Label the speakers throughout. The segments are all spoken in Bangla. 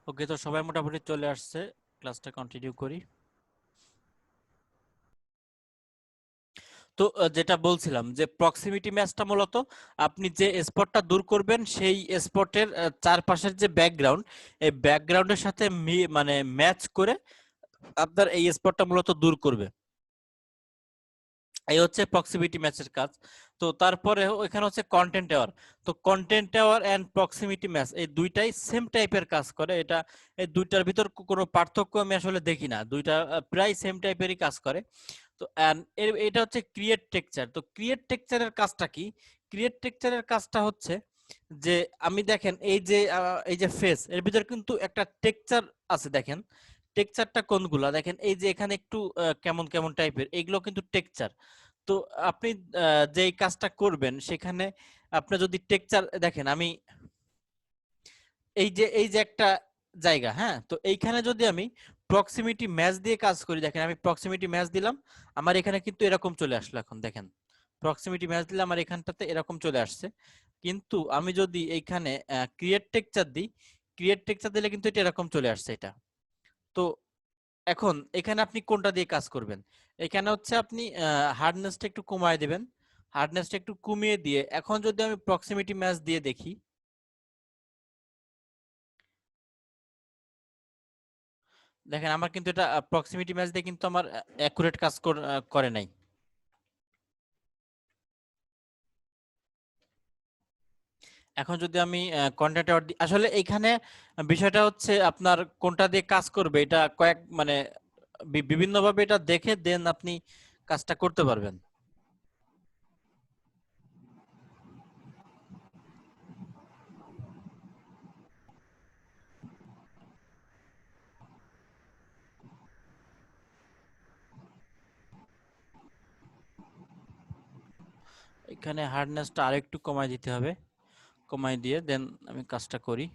Speaker 1: ওকে, তো সবাই মোটামুটি চলে আসছে, ক্লাসটা কন্টিনিউ করি। তো যেটা বলছিলাম যে প্রক্সিমিটি ম্যাচটা মূলত আপনি যে স্পটটা দূর করবেন সেই স্পটের চারপাশের যে ব্যাকগ্রাউন্ড, এই ব্যাকগ্রাউন্ডের সাথে মানে ম্যাচ করে আপনার এই স্পটটা মূলত দূর করবে। এই হচ্ছে প্রক্সিমিটি ম্যাচের কাজ। তো তারপরে এখানে হচ্ছে কন্টেন্ট টাওয়ার। তো content tower and proximity match এই দুইটাই সেম টাইপের কাজ করে। এই দুইটার ভিতর কোনো পার্থক্য আমি আসলে দেখি না, দুইটা প্রায় সেম টাইপেরই কাজ করে। তো এটা হচ্ছে ক্রিয়েট টেক্সচার। তো ক্রিয়েট টেক্সচারের কাজটা কি? ক্রিয়েট টেক্সচারের কাজটা হচ্ছে যে আমি দেখেন এই যে ফেস এর ভিতর কিন্তু একটা টেক্সচার আছে। দেখেন টেক্সচারটা কোনগুলা, দেখেন এই যে এখানে একটু কেমন কেমন টাইপের, এগুলো কিন্তু টেক্সচার। তো আপনি যেই কাজটা করবেন সেখানে আপনি যদি টেক্সচার দেখেন, আমি এই যে একটা জায়গা, হ্যাঁ, তো এইখানে যদি আমি প্রক্সিমিটি ম্যাচ দিয়ে কাজ করি, দেখেন আমি প্রক্সিমিটি ম্যাচ দিলাম, আমার এখানে কিন্তু এরকম চলে আসলো। এখন দেখেন প্রক্সিমিটি ম্যাচ দিলে আমার এখানটাতে এরকম চলে আসছে। কিন্তু আমি যদি এইখানে ক্রিয়েট টেক্সচার দিই, ক্রিয়েট টেক্সচার দিলে কিন্তু এটা এরকম চলে আসছে এটা। তো এখন এখানে আপনি কোনটা দিয়ে কাজ করবেন? এখানে হচ্ছে আপনি হার্ডনেসটা একটু কমায় দিবেন। হার্ডনেসটা একটু কমিয়ে দিয়ে এখন যদি আমি প্রক্সিমিটি ম্যাচ দিয়ে দেখি, দেখেন আমার কিন্তু এটা প্রক্সিমিটি ম্যাচ দিয়ে কিন্তু আমার অ্যাকুরেট কাজ করে নাই। এখন যদি আমি কন্টেন্ট টাওয়ার দিই, আসলে এইখানে বিষয়টা হচ্ছে আপনার কোনটা দিয়ে কাজ করবে এটা মানে বিভিন্নভাবে এটা দেখে দেন আপনি কাজটা করতে পারবেন। এখানে হার্ডনেসটা আরেকটু কমায় দিতে হবে, কমায় দিয়ে দেন আমি কাজটা করি।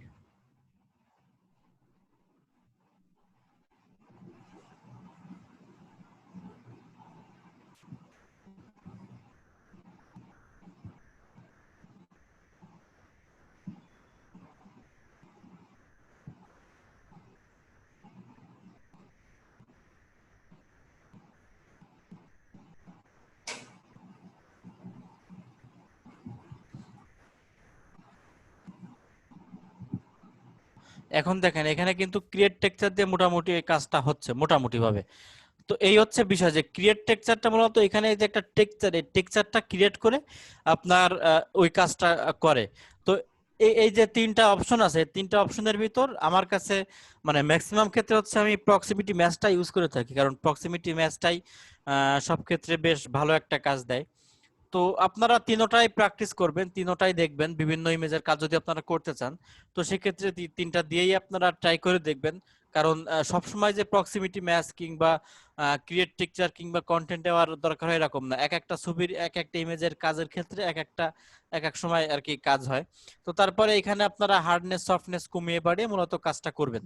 Speaker 1: এখন দেখেন এখানে কিন্তু ক্রিয়েট টেক্সচার দিয়ে মোটামুটি এই কাজটা হচ্ছে মোটামুটি ভাবে। তো এই হচ্ছে বিষয় যে ক্রিয়েট টেক্সচারটা মূলত এখানে যে একটা টেক্সচার, এই টেক্সচারটা ক্রিয়েট করে আপনার ওই কাজটা করে। তো এই যে তিনটা অপশন আছে, তিনটা অপশনের ভিতর আমার কাছে মানে ম্যাক্সিমাম ক্ষেত্রে হচ্ছে আমি প্রক্সিমিটি ম্যাচটা ইউজ করে থাকি, কারণ প্রক্সিমিটি ম্যাচটাই সব ক্ষেত্রে বেশ ভালো একটা কাজ দেয়। তো আপনারা তিনোটাই প্র্যাকটিস করবেন, তিনোটাই দেখবেন বিভিন্ন ইমেজের কাজ যদি আপনারা করতে চান, তো সেক্ষেত্রে তিনটা দিয়েই আপনারা ট্রাই করে দেখবেন। কারণ সবসময় যে প্রক্সিমিটি ম্যাচ কিংবা ক্রিয়েট টেক্সচার কিংবা কন্টেন্ট দেওয়ার দরকার হয় এরকম না। এক একটা ছবির এক একটা ইমেজের কাজের ক্ষেত্রে এক এক সময় আর কি কাজ হয়। তো তারপরে এখানে আপনারা হার্ডনেস সফটনেস কমিয়ে বাড়িয়ে মূলত কাজটা করবেন।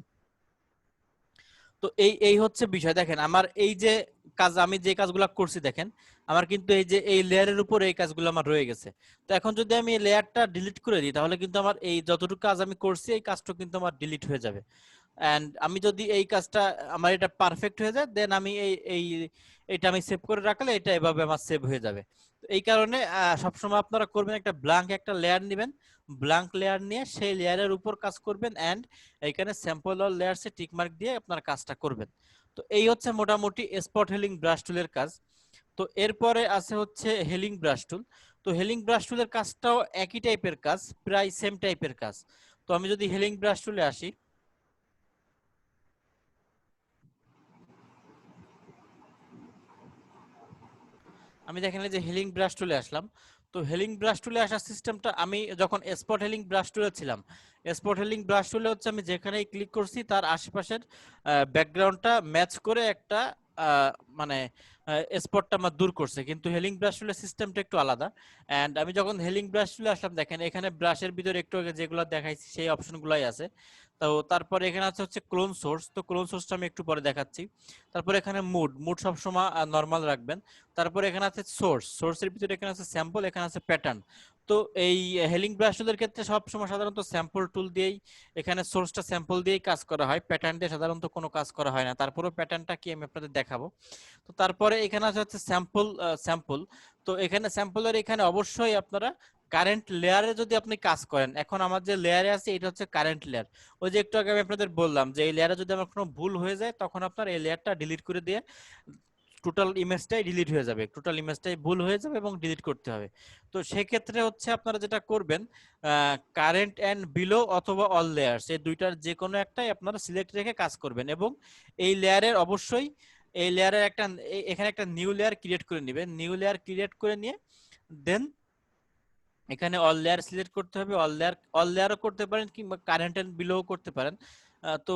Speaker 1: তো এই এই হচ্ছে বিষয়। দেখেন আমার এই যে কাজ, আমি যে কাজগুলো করছি দেখেন আমার কিন্তু এই যে এই লেয়ারের উপর এই কাজগুলো আমার রয়ে গেছে। তো এখন যদি আমি এই লেয়ারটা ডিলিট করে দিই তাহলে কিন্তু আমার এই যতটুকু কাজ আমি করছি এই কাজটা কিন্তু আমার ডিলিট হয়ে যাবে। এন্ড আমি যদি এই কাজটা আমার এটা পারফেক্ট হয়ে যায়, দেন আমি এটা আমি সেভ করে রাখলে এটা এভাবে আমার সেভ হয়ে যাবে। তো এই কারণে সবসময় আপনারা করবেন একটা ব্ল্যাঙ্ক একটা লেয়ার নেবেন, ব্ল্যাঙ্ক লেয়ার নিয়ে সেই লেয়ারের উপর কাজ করবেন এন্ড এইখানে স্যাম্পল অল লেয়ারসে টিক মার্ক দিয়ে আপনার কাজটা করবেন। তো এই হচ্ছে মোটামুটি স্পট হেলিং ব্রাশ টুলের কাজ। তো এরপরে আছে হচ্ছে হেলিং ব্রাশ টুল। তো হেলিং ব্রাশ টুলের কাজটাও একই টাইপের কাজ, প্রায় সেম টাইপের কাজ। তো আমি যদি হেলিং ব্রাশ টুলে আসি, আমি দেখেন যে হেলিং ব্রাশ টুলে আসলাম। তো হেলিং ব্রাশ টুলে আসার সিস্টেমটা আমি যখন স্পট হেলিং ব্রাশ টুলে ছিলাম, স্পট হেলিং ব্রাশ টুলে হচ্ছে আমি যেখানেই ক্লিক করছি তার আশেপাশের ব্যাকগ্রাউন্ডটা ম্যাচ করে একটা মানে স্পটটা আমার দূর করছে, কিন্তু হেলিং ব্রাশ টুলের সিস্টেমটা একটু আলাদা। এন্ড আমি যখন হেলিং ব্রাশ টুলে আসলাম, দেখেন এখানে ব্রাশের ভিতরে একটু আগে যেগুলো দেখাইছি সেই অপশনগুলাই আছে। তো তারপরে এখানে আছে হচ্ছে ক্লোন সোর্স, তো ক্লোন সোর্সটা আমি একটু পরে দেখাচ্ছি। তারপরে এখানে মুড সবসময় নর্মাল রাখবেন। তারপরে এখানে আছে সোর্সের ভিতরে এখানে আছে স্যাম্পল, এখানে আছে প্যাটার্ন। তো এই হেলিং ব্রাশ টুলের ক্ষেত্রে সবসময় সাধারণত স্যাম্পল টুল দিয়েই, এখানে সোর্সটা স্যাম্পল দিয়েই কাজ করা হয়, প্যাটার্ন দিয়ে সাধারণত কোনো কাজ করা হয় না। তারপরেও প্যাটার্নটা কি আমি আপনাদের দেখাবো। তো তারপরে এখানে আছে হচ্ছে স্যাম্পল। তো এখানে স্যাম্পলের এখানে অবশ্যই আপনারা কারেন্ট লেয়ারে যদি আপনি কাজ করেন, এখন আমার যে লেয়ারে আছে এটা হচ্ছে কারেন্ট লেয়ার। ওই যে একটু আগে আমি আপনাদের বললাম যে এই লেয়ারে যদি আমার কোনো ভুল হয়ে যায়, তখন আপনার এই লেয়ারটা ডিলিট করে দিয়ে টোটাল ইমেজটাই ডিলিট হয়ে যাবে, টোটাল ইমেজটাই ভুল হয়ে যাবে এবং ডিলিট করতে হবে। তো সেক্ষেত্রে হচ্ছে আপনারা যেটা করবেন, কারেন্ট অ্যান্ড বিলো অথবা অল লেয়ার্স, এই দুইটার যে কোনো একটাই আপনারা সিলেক্ট রেখে কাজ করবেন। এবং এই লেয়ারের অবশ্যই এই লেয়ারের একটা এখানে একটা নিউ লেয়ার ক্রিয়েট করে নেবেন। নিউ লেয়ার ক্রিয়েট করে নিয়ে দেন এখানে অল লেয়ার সিলেক্ট করতে হবে। অল লেয়ারও করতে পারেন কিংবা কারেন্ট এন্ড বিলোও করতে পারেন। তো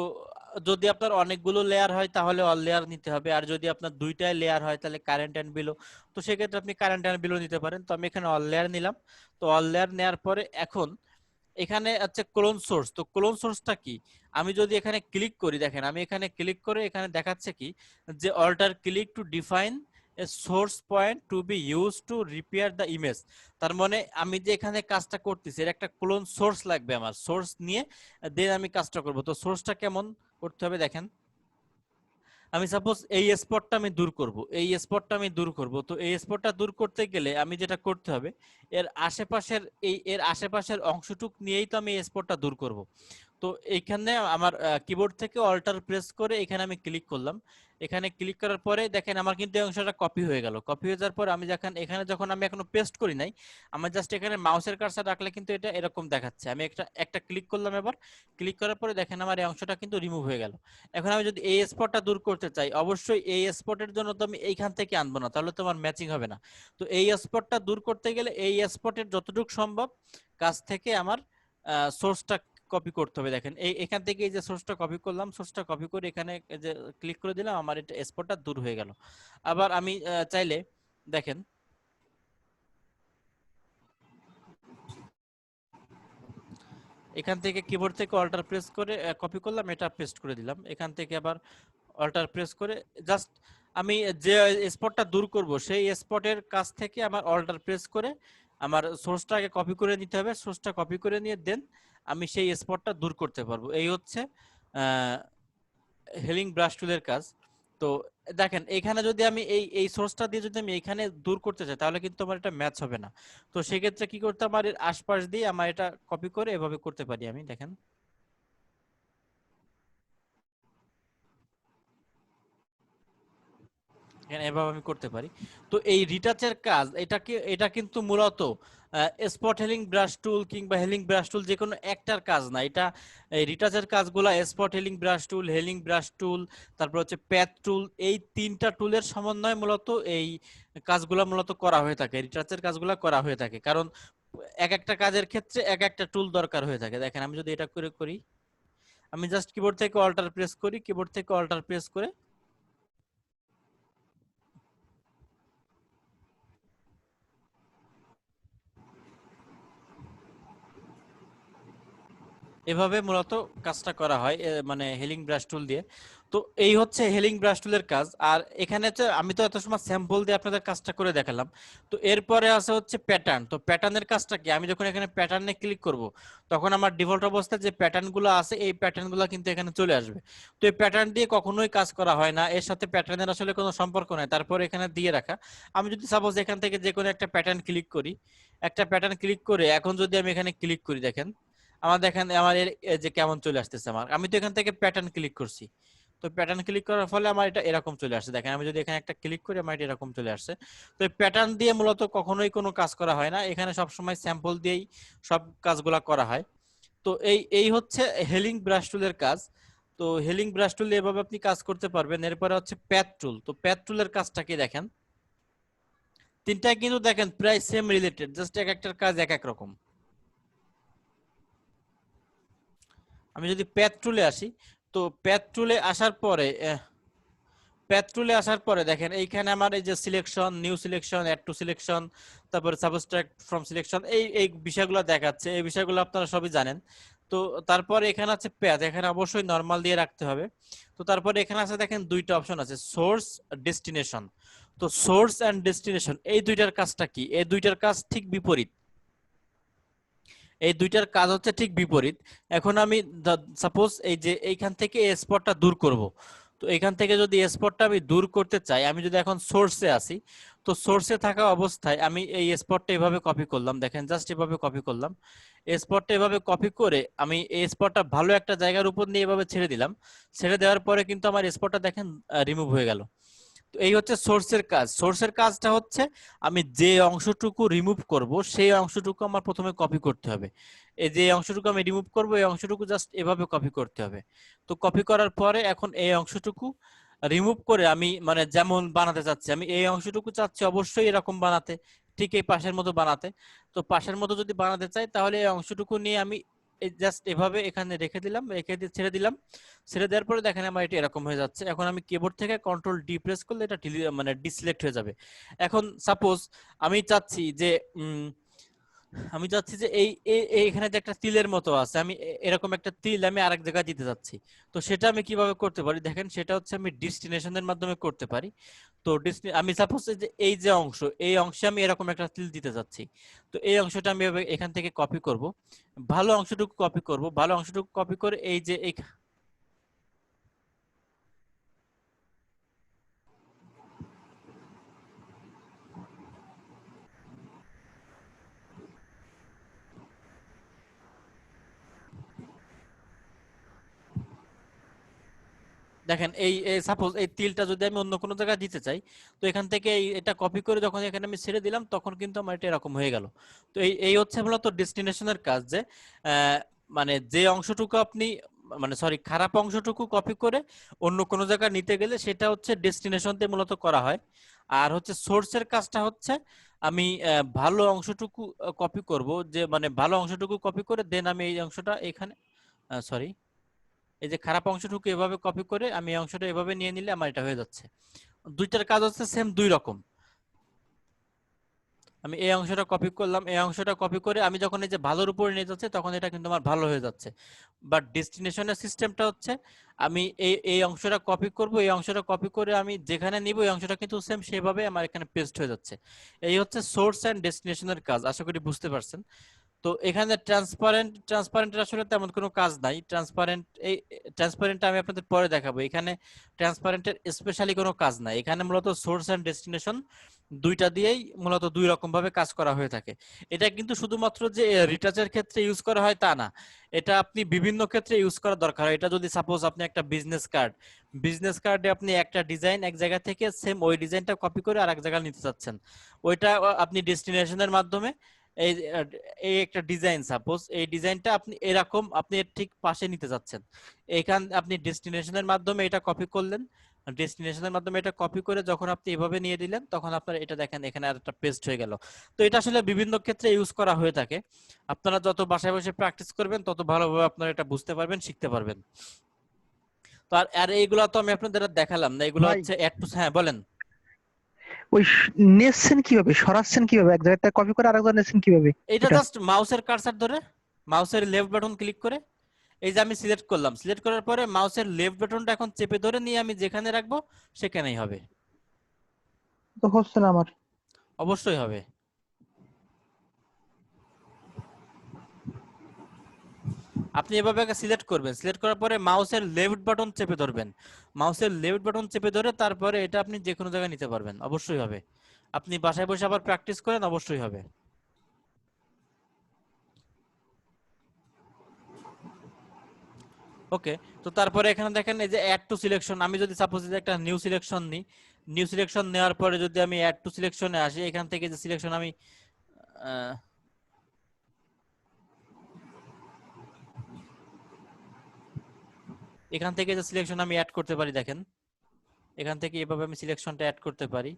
Speaker 1: যদি আপনার অনেকগুলো লেয়ার হয় তাহলে অল লেয়ার নিতে হবে, আর যদি আপনার দুইটাই লেয়ার হয় তাহলে কারেন্ট এন্ড বিলো, তো সেক্ষেত্রে আপনি কারেন্ট এন্ড বিলো নিতে পারেন। তো আমি এখানে অল লেয়ার নিলাম। তো অল লেয়ার নেওয়ার পরে এখন এখানে আছে ক্লোন সোর্স। তো ক্লোন সোর্সটা কি, আমি যদি এখানে ক্লিক করি, দেখেন আমি এখানে ক্লিক করে এখানে দেখাচ্ছে কি যে alter click to define a source point to be use to repair the image. তার মানে আমি যে এখানে কাজটা করতেছি এর একটা ক্লোন সোর্স লাগবে, আমার সোর্স নিয়ে দেন আমি কাজটা করব। তো সোর্সটা কেমন করতে হবে দেখেন, আমি সাপোজ এই স্পটটা আমি দূর করব, তো এই স্পটটা দূর করতে গেলে আমি যেটা করতে হবে, এর আশেপাশের অংশটুক নিয়েই তো আমি এই স্পটটা দূর করব। তো এইখানে আমার কিবোর্ড থেকে অল্টার প্রেস করে এখানে আমি ক্লিক করলাম। এখানে ক্লিক করার পরে দেখেন আমার কিন্তু এই অংশটা কপি হয়ে গেল। কপি হয়ে যাওয়ার পর আমি যখন আমি এখনো পেস্ট করি নাই, আমার জাস্ট এখানে মাউসের কার্সার রাখলে কিন্তু এটা এরকম দেখাচ্ছে। আমি একটা একটা ক্লিক করলাম, এবার ক্লিক করার পরে দেখেন আমার এই অংশটা কিন্তু রিমুভ হয়ে গেল। এখন আমি যদি এই স্পটটা দূর করতে চাই, অবশ্যই এই স্পটের জন্য তো আমি এইখান থেকে আনবো না, তাহলে তো আমার ম্যাচিং হবে না। তো এই স্পটটা দূর করতে গেলে এই স্পটের যতটুকু সম্ভব কাছ থেকে আমার সোর্সটা কপি করতে হবে। দেখেন এখান থেকে এই যে সোর্সটা কপি করলাম, সোর্সটা কপি করে এখানে এই যে ক্লিক করে দিলাম, আমার এটা স্পটটা দূর হয়ে গেল। আবার আমি চাইলে দেখেন এখান থেকে কিবোর্ড থেকে অল্টার প্রেস করে কপি করলাম, এটা পেস্ট করে দিলাম। এখান থেকে আবার অল্টার প্রেস করে জাস্ট আমি যে স্পটটা দূর করব সেই স্পটের কাছ থেকে আমার অল্টার প্রেস করে আমার সোর্সটা আগে কপি করে নিতে হবে। সোর্সটা কপি করে নিয়ে দেন আমি সেই স্পটটা দূর করতে পারবো। এই হচ্ছে হেলিং ব্রাশ টুলের কাজ। তো দেখেন এখানে যদি আমি এই এই সোর্সটা দিয়ে যদি আমি এখানে দূর করতে চাই, তাহলে কিন্তু আমার এটা ম্যাচ হবে না। তো সেক্ষেত্রে কি করতে, আমার এর আশপাশ দিয়ে আমার এটা কপি করে এভাবে করতে পারি আমি। দেখেন এখানে এভাবে আমি করতে পারি। তো এই রিটাচের কাজ এটা কিন্তু মূলত স্পট হেলিং ব্রাশ টুল কিংবা হেলিং ব্রাশ টুল যে কোনো একটার কাজ না। এটা এই রিটাচের কাজগুলা স্পট হেলিং ব্রাশ টুল, হেলিং ব্রাশ টুল, তারপর হচ্ছে প্যাথ টুল, এই তিনটা টুলের সমন্বয়ে মূলত এই কাজগুলা মূলত করা হয়ে থাকে, রিটাচের কাজগুলা করা হয়ে থাকে। কারণ এক একটা কাজের ক্ষেত্রে এক একটা টুল দরকার হয়ে থাকে। দেখেন আমি যদি এটা করে করি, আমি জাস্ট কিবোর্ড থেকে অল্টার প্রেস করি, কিবোর্ড থেকে অল্টার প্রেস করে এভাবে মূলত কাজটা করা হয় মানে হেলিং ব্রাশ টুল দিয়ে। তো এই হচ্ছে হেলিং ব্রাশ টুলের কাজ। আর এখানে হচ্ছে আমি তো এত সময় স্যাম্পল দিয়ে আপনাদের কাজটা করে দেখালাম। তো এরপরে আছে হচ্ছে প্যাটার্ন। তো প্যাটার্নের কাজটা কি, আমি যখন এখানে প্যাটার্নে ক্লিক করব তখন আমার ডিফল্ট অবস্থায় যে প্যাটার্নগুলো আছে এই প্যাটার্নগুলো কিন্তু এখানে চলে আসবে। তো এই প্যাটার্ন দিয়ে কখনোই কাজ করা হয় না, এর সাথে প্যাটার্নের আসলে কোনো সম্পর্ক নাই। তারপর এখানে দিয়ে রাখা, আমি যদি সাপোজ এখান থেকে যে কোনো একটা প্যাটার্ন ক্লিক করি, একটা প্যাটার্ন ক্লিক করে এখন যদি আমি এখানে ক্লিক করি, দেখেন আমার দেখেন আমার এই যে কেমন চলে আসতেছে। আমি তো এখান থেকে প্যাটার্ন ক্লিক করছি, তো প্যাটার্ন ক্লিক করার ফলে আমার এটা এরকম চলে আসছে। দেখেন আমি যদি এখানে একটা ক্লিক করি আমার এটা এরকম চলে আসছে। তো এই প্যাটার্ন দিয়ে মূলত কখনোই কোনো কাজ করা হয় না, এখানে সব সময় স্যাম্পল দিয়েই সব কাজগুলা করা হয়। তো এই হচ্ছে হেলিং ব্রাশ টুলের কাজ। তো হেলিং ব্রাশ টুল এভাবে আপনি কাজ করতে পারবেন। এরপরে হচ্ছে প্যাথ টুল। তো প্যাথ টুলের কাজটা কি দেখেন, তিনটা কিন্তু দেখেন প্রায় সেম রিলেটেড, জাস্ট এক একটার কাজ এক এক রকম। আমি যদি প্যাথ টুলে আসি, তো প্যাথ টুলে আসার পরে প্যাথ টুলে আসার পরে দেখেন এইখানে আমার এই যে selection, new selection, add to selection, তারপরে সাবস্ট্রাক্ট ফ্রম সিলেকশন, এই বিষয়গুলো দেখাচ্ছে। এই বিষয়গুলো আপনারা সবই জানেন। তো তারপরে এখানে আছে প্যাথ, এখানে অবশ্যই নরমাল দিয়ে রাখতে হবে। তো তারপরে এখানে আছে দেখেন দুইটা অপশন আছে, সোর্স, ডেস্টিনেশন। তো সোর্স এন্ড ডেস্টিনেশন এই দুইটার কাজটা কি? এই দুইটার কাজ ঠিক বিপরীত। এই দুইটার কাজ হচ্ছে ঠিক বিপরীত। এখন আমি সাপোজ এই যে এইখান থেকে এই স্পটটা দূর করব। তো এখান থেকে যদি স্পটটা আমি দূর করতে চাই, আমি যদি এখন সোর্সে আসি, তো সোর্সে থাকা অবস্থায় আমি এই স্পটটা এভাবে কপি করলাম, দেখেন জাস্ট এভাবে কপি করলাম। এই স্পটটা এভাবে কপি করে আমি এই স্পটটা ভালো একটা জায়গার উপর নিয়ে এভাবে ছেড়ে দিলাম। ছেড়ে দেওয়ার পরে কিন্তু আমার স্পটটা দেখেন রিমুভ হয়ে গেল। তো এই হচ্ছে সোর্সের কাজ। সোর্সের কাজটা হচ্ছে আমি যে অংশটুকু রিমুভ করব সেই অংশটুকু আমার প্রথমে কপি করতে হবে। এই যে অংশটুকু আমি রিমুভ করব এই অংশটুকু জাস্ট এভাবে কপি করতে হবে। তো কপি করার পরে এখন এই অংশটুকু রিমুভ করে আমি মানে যেমন বানাতে চাচ্ছি, আমি এই অংশটুকু চাচ্ছি অবশ্যই এরকম বানাতে, ঠিক এই পাশের মতো বানাতে। তো পাশের মতো যদি বানাতে চাই তাহলে এই অংশটুকু নিয়ে আমি জাস্ট এভাবে এখানে রেখে দিলাম, রেখে দিয়ে ছেড়ে দিলাম। ছেড়ে দেওয়ার পরে দেখেন আমার এটা এরকম হয়ে যাচ্ছে। এখন আমি কিবোর্ড থেকে কন্ট্রোল ডি প্রেস করলে এটা মানে ডিসিলেক্ট হয়ে যাবে। এখন সাপোজ আমি চাচ্ছি যে আমি চাচ্ছি যে এখানে যে একটা তিলের মতো আছে, আমি এরকম একটা তিল আমি আরেক জায়গায় দিতে চাচ্ছি। তো সেটা আমি কিভাবে করতে পারি দেখেন, সেটা হচ্ছে আমি ডেস্টিনেশনের মাধ্যমে করতে পারি। তো আমি সাপোজ যে এই যে অংশ, এই অংশে আমি এরকম একটা তিল দিতে চাচ্ছি। তো এই অংশটা আমি এখান থেকে কপি করব, ভালো অংশটুকু কপি করব, ভালো অংশটুকু কপি করে এই যে এই দেখেন এই সাপোজ এই তিলটা যদি আমি অন্য কোনো জায়গায় দিতে চাই, তো এখান থেকে এটা কপি করে যখন এখানে আমি ছেড়ে দিলাম তখন কিন্তু আমার এটা এরকম হয়ে গেল। তো এই হচ্ছে মূলত ডেস্টিনেশনের কাজ, যে মানে যে অংশটুকু আপনি মানে সরি খারাপ অংশটুকু কপি করে অন্য কোনো জায়গায় নিতে গেলে সেটা হচ্ছে ডেস্টিনেশনতে মূলত করা হয়। আর হচ্ছে সোর্সের কাজটা হচ্ছে আমি ভালো অংশটুকু কপি করব, যে মানে ভালো অংশটুকু কপি করে দেন আমি এই অংশটা এখানে সরি এই যে খারাপ অংশটুকু এভাবে কপি করে আমি এই অংশটা এভাবে নিয়ে নিলে আমার এটা হয়ে যাচ্ছে। দুইটার কাজ হচ্ছে সেম দুই রকম। আমি এই অংশটা কপি করলাম, এই অংশটা কপি করে আমি যখন এই যে ভালোর উপরে নিয়ে যাচ্ছে তখন এটা কিন্তু আমার ভালো হয়ে যাচ্ছে। বাট ডেস্টিনেশনের সিস্টেমটা হচ্ছে আমি এই অংশটা কপি করব, এই অংশটা কপি করে আমি যেখানে নিব এই অংশটা কিন্তু সেম সেভাবে আমার এখানে পেস্ট হয়ে যাচ্ছে। এই হচ্ছে সোর্স এন্ড ডেস্টিনেশনের কাজ, আশা করি বুঝতে পারছেন। তো এখানে ট্রান্সপারেন্টের আসলে তেমন কোনো কাজ নাই। ট্রান্সপারেন্ট আমি আপনাদের পরে দেখাবো। এখানে ট্রান্সপারেন্টের স্পেশালি কোনো কাজ নাই। এখানে মূলত সোর্স এন্ড ডেস্টিনেশন দুইটা দিয়েই মূলত দুই রকম ভাবে কাজ করা হয়ে থাকে। এটা কিন্তু শুধুমাত্র যে রিটাচের ক্ষেত্রে ইউজ করা হয় তা না, এটা আপনি বিভিন্ন ক্ষেত্রে ইউজ করা দরকার হয়। এটা যদি সাপোজ আপনি একটা বিজনেস কার্ডে আপনি একটা ডিজাইন এক জায়গা থেকে সেম ওই ডিজাইনটা কপি করে আরেক জায়গায় নিতে চাচ্ছেন, ওইটা আপনি ডেস্টিনেশনের মাধ্যমে এই এই একটা ডিজাইন, সাপোজ এই ডিজাইনটা আপনি এরকম আপনি এর ঠিক পাশে নিতে যাচ্ছেন, এখান আপনি ডেস্টিনেশনের মাধ্যমে এটা কপি করলেন। ডেস্টিনেশনের মাধ্যমে এটা কপি করে যখন আপনি এভাবে নিয়ে দিলেন তখন আপনার এটা দেখেন এখানে আর একটা পেস্ট হয়ে গেল। তো এটা আসলে বিভিন্ন ক্ষেত্রে ইউজ করা হয়ে থাকে। আপনারা যত বাসায় বসে প্র্যাকটিস করবেন তত ভালোভাবে আপনারা এটা বুঝতে পারবেন, শিখতে পারবেন। তো আর আর এইগুলা তো আমি আপনাদের আর দেখালাম না, এগুলো
Speaker 2: ভাই,
Speaker 1: হচ্ছে অ্যাড টু, হ্যাঁ বলেন।
Speaker 2: ওই নেসছেন কিভাবে, সরাচ্ছেন কিভাবে, এক জায়গায় কপি করে আরেক জায়গায় নেসছেন কিভাবে
Speaker 1: এটা
Speaker 2: এটা?
Speaker 1: জাস্ট মাউসের কার্সার ধরে, মাউসের লেফট বাটন ক্লিক করে এই যে আমি সিলেক্ট করলাম, সিলেক্ট করার পরে মাউসের লেফট বাটনটা এখন চেপে ধরে নিয়ে আমি যেখানে রাখবো সেখানেই হবে।
Speaker 2: তো হচ্ছে না আমার।
Speaker 1: অবশ্যই হবে। আপনি এভাবে আগে সিলেক্ট করবেন, সিলেক্ট করার পরে মাউসের লেফট বাটন চেপে ধরবেন, মাউসের লেফট বাটন চেপে ধরে তারপরে এটা আপনি যে কোনো জায়গায় নিতে পারবেন, অবশ্যই হবে। আপনি বাসায় বসে আবার প্র্যাকটিস করেন, অবশ্যই হবে। ওকে। তো তারপরে এখানে দেখেন এই যে অ্যাড টু সিলেকশন, আমি যদি সাপোজ যে একটা নিউ সিলেকশন নিই, নিউ সিলেকশন নেওয়ার পরে যদি আমি অ্যাড টু সিলেকশনে আসি, এখান থেকে যে সিলেকশন আমি আহ, এখান থেকে যে সিলেকশন আমি অ্যাড করতে পারি দেখেন, এখান থেকে এভাবে আমি সিলেকশনটা অ্যাড করতে পারি।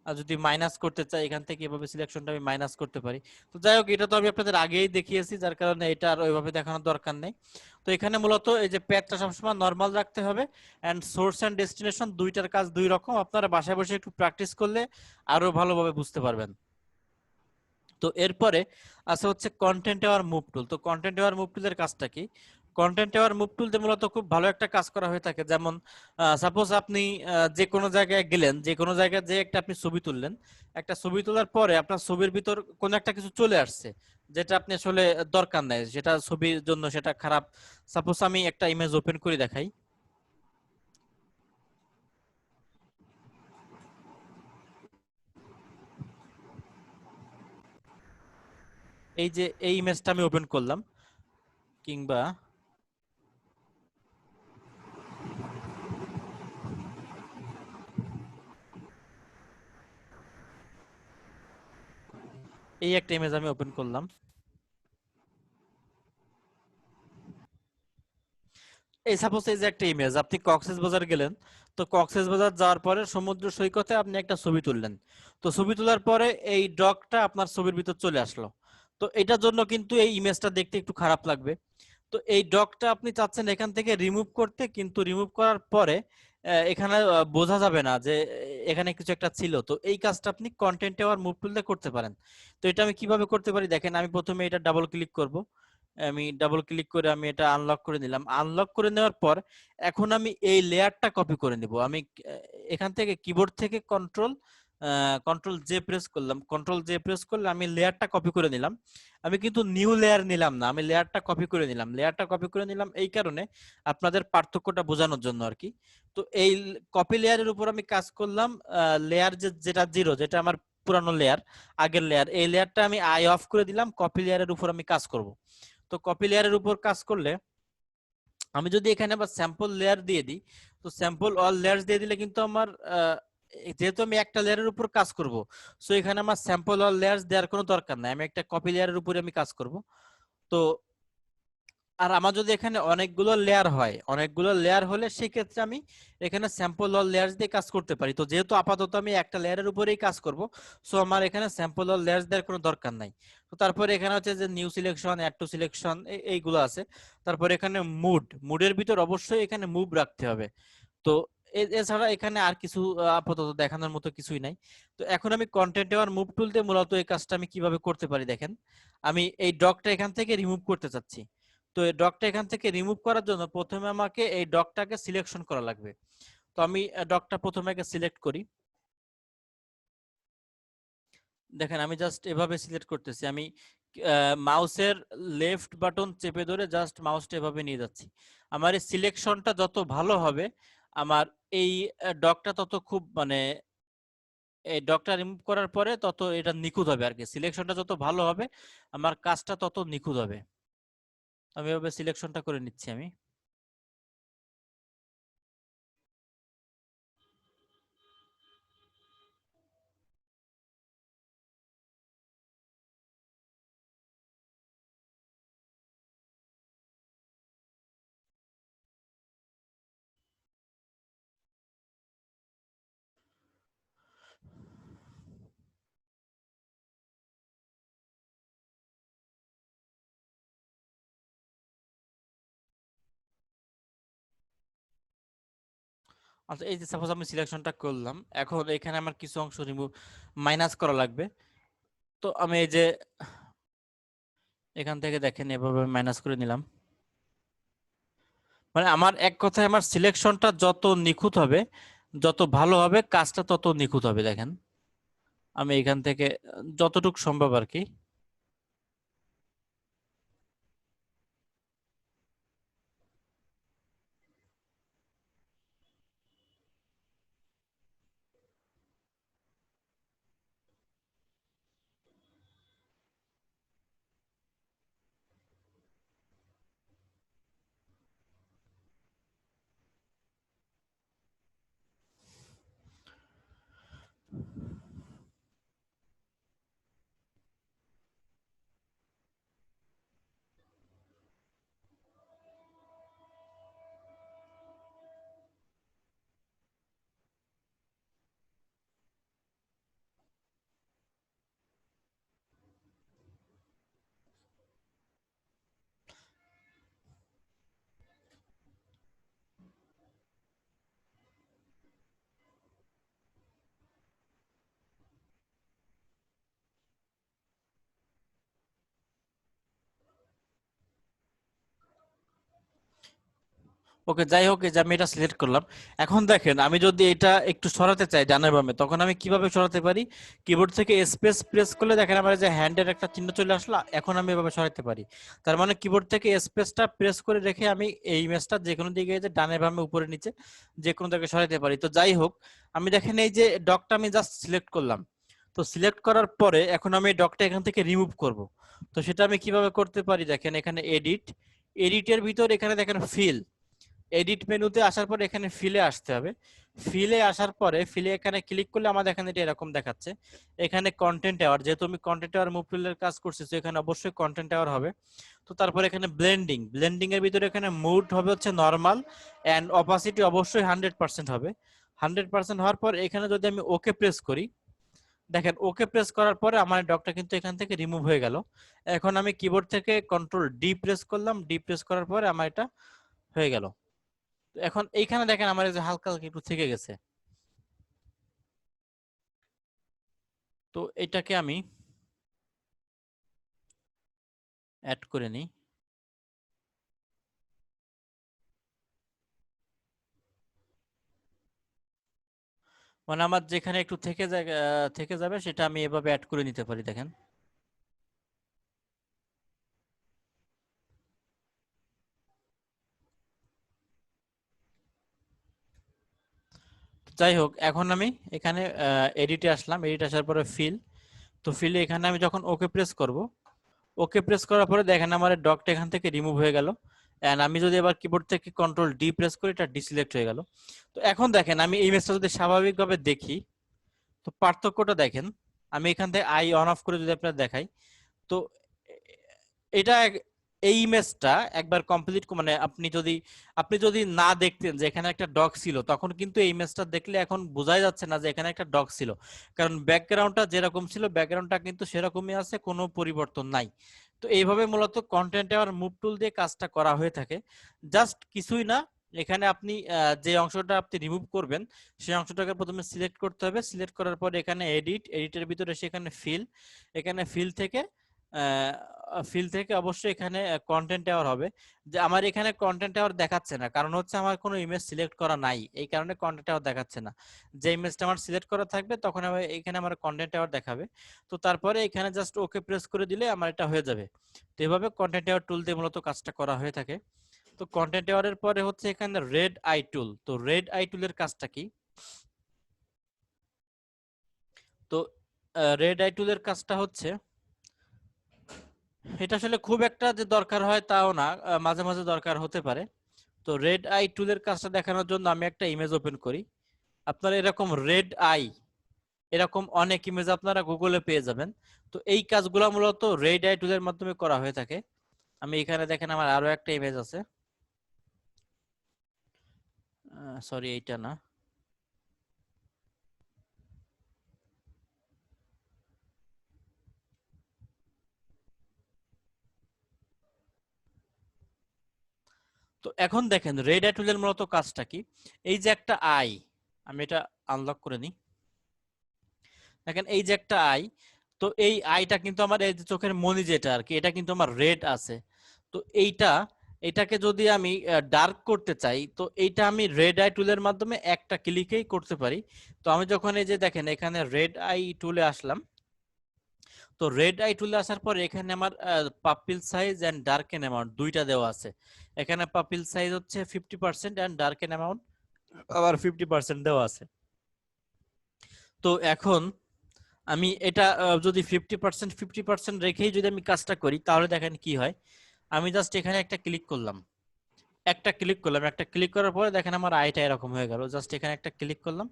Speaker 1: আর যদি মাইনাস করতে চাই এখান থেকে এভাবে সিলেকশনটা আমি মাইনাস করতে পারি। তো যাই হোক, এটা তো আমি আপনাদের আগেই দেখিয়েছি, যার কারণে এটা আর ওইভাবে দেখানোর দরকার নেই। তো এখানে মূলত এই যে প্যাথটা সবসময় নর্মাল রাখতে হবে, এন্ড সোর্স এন্ড ডেস্টিনেশন দুইটার কাজ দুই রকম। আপনারা বাসায় বসে একটু প্র্যাকটিস করলে আরো ভালোভাবে বুঝতে পারবেন। তো এরপরে আছে হচ্ছে কন্টেন্ট এওয়ার মুভ টুল। তো কন্টেন্ট এওয়ার মুভ টুলের কাজটা কি? কন্টেন্ট এওয়ার মুভ টুল দিয়ে মূলত খুব ভালো একটা কাজ করা হয়ে থাকে। যেমন সাপোজ আপনি যে কোনো জায়গায় গেলেন, যে কোনো জায়গায় যে একটা আপনি ছবি তুললেন, একটা ছবি তোলার পরে আপনার ছবির ভিতর কোনো একটা কিছু চলে আসছে যেটা আপনি আসলে দরকার নাই, সেটা ছবির জন্য সেটা খারাপ। সাপোজ আমি একটা ইমেজ ওপেন করে দেখাই। এই যে এই ইমেজটা আমি ওপেন করলাম, কিংবা এই একটা ইমেজ আমি ওপেন করলাম। এই সাপোজ এই যে একটা ইমেজ, আপনি কক্সবাজার গেলেন, তো কক্সবাজার যাওয়ার পরে সমুদ্র সৈকতে আপনি একটা ছবি তুললেন। তো ছবি তোলার পরে এই ডগটা আপনার ছবির ভিতর চলে আসলো। তো এটার জন্য কিন্তু এই ইমেজটা দেখতে একটু খারাপ লাগবে। তো এই ডগটা আপনি চাচ্ছেন এখান থেকে রিমুভ করতে, কিন্তু রিমুভ করার পরে এখানে বোঝা যাবে না যে এখানে কিছু একটা ছিল। তো এই কাজটা আপনি কন্টেন্ট আওয়ার মুভ টুল দিয়ে করতে পারেন। তো এটা আমি কিভাবে করতে পারি দেখেন, আমি প্রথমে এটা ডাবল ক্লিক করব। আমি ডাবল ক্লিক করে আমি এটা আনলক করে নিলাম। আনলক করে নেওয়ার পর এখন আমি এই লেয়ারটা কপি করে নিব। আমি এখান থেকে কিবোর্ড থেকে কন্ট্রোল জে প্রেস করলাম। কন্ট্রোল জে প্রেস করলে আমি লেয়ারটা কপি করে নিলাম। আমি কিন্তু নিউ লেয়ার নিলাম না, আমি লেয়ারটা কপি করে নিলাম। লেয়ারটা কপি করে নিলাম এই কারণে, আপনাদের পার্থক্যটা বোঝানোর জন্য আর কি। তো এই কপি লেয়ারের উপর আমি কাজ করলাম। লেয়ার যেটা জিরো, যেটা আমার পুরানো লেয়ার, আগের লেয়ার, এই লেয়ারটা আমি আই অফ করে দিলাম। কপি লেয়ারের উপর আমি কাজ করব। তো কপি লেয়ারের উপর কাজ করলে আমি যদি এখানে আবার স্যাম্পল লেয়ার দিয়ে দিই, তো স্যাম্পল অল লেয়ার্স দিয়ে দিলে কিন্তু আমার যেহেতু আমি একটা লেয়ারের উপর কাজ করব, সো এখানে আমার স্যাম্পল অল লেয়ার্স দেওয়ার কোনো দরকার নাই, আমি একটা কপি লেয়ারের উপরে আমি কাজ করব। তো আর আমার যদি এখানে অনেকগুলো লেয়ার হয়, অনেকগুলো লেয়ার হলে সেক্ষেত্রে আমি এখানে স্যাম্পল অল লেয়ার্স দিয়ে কাজ করতে পারি। তো যেহেতু আপাতত আমি একটা লেয়ারের উপরেই কাজ করব, সো আমার এখানে স্যাম্পল অল লেয়ার্স দেওয়ার কোনো দরকার নাই। তো তারপরে এখানে হচ্ছে যে new selection, add to selection, এইগুলো আছে। তারপর এখানে মুডের ভিতর অবশ্যই এখানে মুভ রাখতে হবে। তো এছাড়া এখানে আর কিছু আপাতত দেখানোর মতো কিছুই নাই। তো এখন আমি কন্টেন্ট এওয়ার মুভ টুল দিয়ে মূলত এই কাজটা আমি কিভাবে করতে পারি দেখেন। আমি এই ডগটা এখান থেকে রিমুভ করতে চাচ্ছি। তো এই ডগটা এখান থেকে রিমুভ করার জন্য প্রথমে আমাকে এই ডগটাকে সিলেকশন করা লাগবে। তো আমি ডগটা প্রথমে আগে সিলেক্ট করি। দেখেন আমি জাস্ট এভাবে সিলেক্ট করতেছি। আমি মাউসের লেফট বাটন চেপে ধরে জাস্ট মাউসটা এভাবে নিয়ে যাচ্ছি। আমার এই সিলেকশনটা যত ভালো হবে, আমার এই ডগটা তত খুব মানে এই ডগটা রিমুভ করার পরে তত এটা নিখুঁত হবে আর কি। সিলেকশনটা যত ভালো হবে আমার কাজটা তত নিখুঁত হবে। আমি এভাবে সিলেকশনটা করে নিচ্ছি আমি। আচ্ছা, এই যে সাপোজ আমি সিলেকশনটা করলাম, এখন এখানে আমার কিছু অংশ রিমুভ মাইনাস করা লাগবে। তো আমি এই যে এখান থেকে দেখেন এভাবে মাইনাস করে নিলাম। মানে আমার এক কথায় আমার সিলেকশনটা যত নিখুঁত হবে, যত ভালো হবে, কাজটা তত নিখুঁত হবে। দেখেন আমি এখান থেকে যতটুকু সম্ভব আর কি। ওকে, যাই হোক, এই যে আমি এটা সিলেক্ট করলাম। এখন দেখেন আমি যদি এটা একটু সরাতে চাই ডানে বামে, তখন আমি কিভাবে সরাতে পারি? কিবোর্ড থেকে স্পেস প্রেস করলে দেখেন আমার এই যে হ্যান্ডের একটা চিহ্ন চলে আসলো, এখন আমি এভাবে সরাতে পারি। তার মানে কিবোর্ড থেকে স্পেসটা প্রেস করে রেখে আমি এই ইমেজটা যে কোনো দিকে, যে ডানে বামে উপরে নিচে যে কোনো জায়গায় সরাতে পারি। তো যাই হোক, আমি দেখেন এই যে ডকটা আমি জাস্ট সিলেক্ট করলাম। তো সিলেক্ট করার পরে এখন আমি ডকটা এখান থেকে রিমুভ করব। তো সেটা আমি কিভাবে করতে পারি? দেখেন এখানে এডিটের ভিতর এখানে দেখেন ফিল, এডিট মেনুতে আসার পর এখানে ফিলে আসতে হবে। ফিলে আসার পরে ফিলে এখানে ক্লিক করলে আমাদের এখানে এটা এরকম দেখাচ্ছে। এখানে কন্টেন্ট আওয়ার, যেহেতু আমি কন্টেন্ট আওয়ার মুভ টুলের কাজ করছি, তো এখানে অবশ্যই কন্টেন্ট আওয়ার হবে। তো তারপরে এখানে ব্লেন্ডিং এর ভিতরে এখানে মুড হবে হচ্ছে নরমাল, এন্ড অপাসিটি অবশ্যই 100% হবে। 100% হওয়ার পর এখানে যদি আমি ওকে প্রেস করি, দেখেন ওকে প্রেস করার পরে আমার ডকটা কিন্তু এখান থেকে রিমুভ হয়ে গেল। এখন আমি কিবোর্ড থেকে কন্ট্রোল ডি প্রেস করলাম, ডি প্রেস করার পরে আমার এটা হয়ে গেল। এখন এইখানে দেখেন আমার এই যে হালকা হালকা একটু থেকে গেছে। তো এটাকে আমি অ্যাড করে নিই। মানে আমার যেখানে একটু থেকে যাবে সেটা আমি এভাবে অ্যাড করে নিতে পারি, দেখেন। যাই হোক, এখন আমি এখানে এডিটে আসলাম, এডিট আসার পরে ফিল। তো ফিলে এখানে আমি যখন ওকে প্রেস করব, ওকে প্রেস করার পরে দেখেন আমার ডকটা এখান থেকে রিমুভ হয়ে গেল। এন্ড আমি যদি এবার কিবোর্ড থেকে কন্ট্রোল ডি প্রেস করি, এটা ডিসিলেক্ট হয়ে গেল। তো এখন দেখেন আমি এই ইমেজটা যদি স্বাভাবিকভাবে দেখি, তো পার্থক্যটা দেখেন। আমি এখান থেকে আই অন অফ করে যদি আপনার দেখাই, তো এটা এই ইমেজটা একবার কমপ্লিট, মানে আপনি যদি না দেখতেন যে এখানে একটা ডগ ছিল, তখন কিন্তু এই ইমেজটা দেখলে এখন বোঝাই যাচ্ছে না যে এখানে একটা ডগ ছিল। কারণ ব্যাকগ্রাউন্ডটা যেরকম ছিল, ব্যাকগ্রাউন্ডটা কিন্তু সেরকমই আছে, কোনো পরিবর্তন নাই। তো এইভাবে মূলত কন্টেন্ট আর মুভ টুল দিয়ে কাজটা করা হয়ে থাকে। জাস্ট কিছুই না, এখানে আপনি যে অংশটা আপনি রিমুভ করবেন সেই অংশটাকে প্রথমে সিলেক্ট করতে হবে। সিলেক্ট করার পরে এখানে এডিটের ভিতরে সেখানে ফিল, এখানে ফিল থেকে অবশ্যই এখানে কন্টেন্ট টাওয়ার হবে। যে আমার এখানে কন্টেন্ট টাওয়ার দেখাচ্ছে না, কারণ হচ্ছে আমার কোনো ইমেজ সিলেক্ট করা নাই, এই কারণে কন্টেন্ট টাওয়ার দেখাচ্ছে না। যে ইমেজটা আমার সিলেক্ট করা থাকবে তখন এখানে আমার কন্টেন্ট টাওয়ার দেখাবে। তো তারপরে এখানে জাস্ট ওকে প্রেস করে দিলে আমার এটা হয়ে যাবে। তো এভাবে কন্টেন্ট টাওয়ার টুল দিয়ে মূলত কাজটা করা হয়ে থাকে। তো কন্টেন্ট টাওয়ারের পরে হচ্ছে এখানে রেড আই টুল। তো রেড আই টুলের কাজটা কি? তো রেড আই টুলের কাজটা হচ্ছে, এটা আসলে খুব একটা যে দরকার হয় তাও না, মাঝে মাঝে দরকার হতে পারে। তো রেড আই টুলের কাজটা দেখানোর জন্য আমি একটা ইমেজ ওপেন করি। আপনারা এরকম রেড আই, এরকম অনেক ইমেজ আপনারা গুগলে পেয়ে যাবেন। তো এই কাজগুলো মূলত রেড আই টুলের মাধ্যমে করা হয়ে থাকে। আমি এখানে দেখেন আমার আরো একটা ইমেজ আছে, সরি এইটা না। তো এখন দেখেন রেড আই টুলের মূলত কাজটা কি? এই যে একটা আই, আমি এটা আনলক করে নিই। দেখেন এই যে একটা আই, তো এই আইটা কিন্তু আমার এই যে চোখের মনি যেটা আর কি, এটা কিন্তু আমার রেড আছে। তো এটাকে যদি আমি ডার্ক করতে চাই, তো এইটা আমি রেড আই টুলের মাধ্যমে একটা ক্লিকেই করতে পারি। তো আমি যখন এই যে দেখেন এখানে রেড আই টুলে আসলাম, তো রেড আই টুলে আসার পর এখানে আমার পাপিল সাইজ এন্ড ডার্কেন অ্যামাউন্ট দুইটা দেওয়া আছে। এখানে পাপিল সাইজ হচ্ছে 50% এন্ড ডার্কেন অ্যামাউন্ট আবার 50% দেওয়া আছে। তো এখন আমি এটা যদি 50% রেখেই যদি আমি কাজটা করি, তাহলে দেখেন কি হয়। আমি জাস্ট এখানে একটা ক্লিক করার পরে দেখেন আমার আইটা এরকম হয়ে গেল। জাস্ট এখানে একটা ক্লিক করলাম,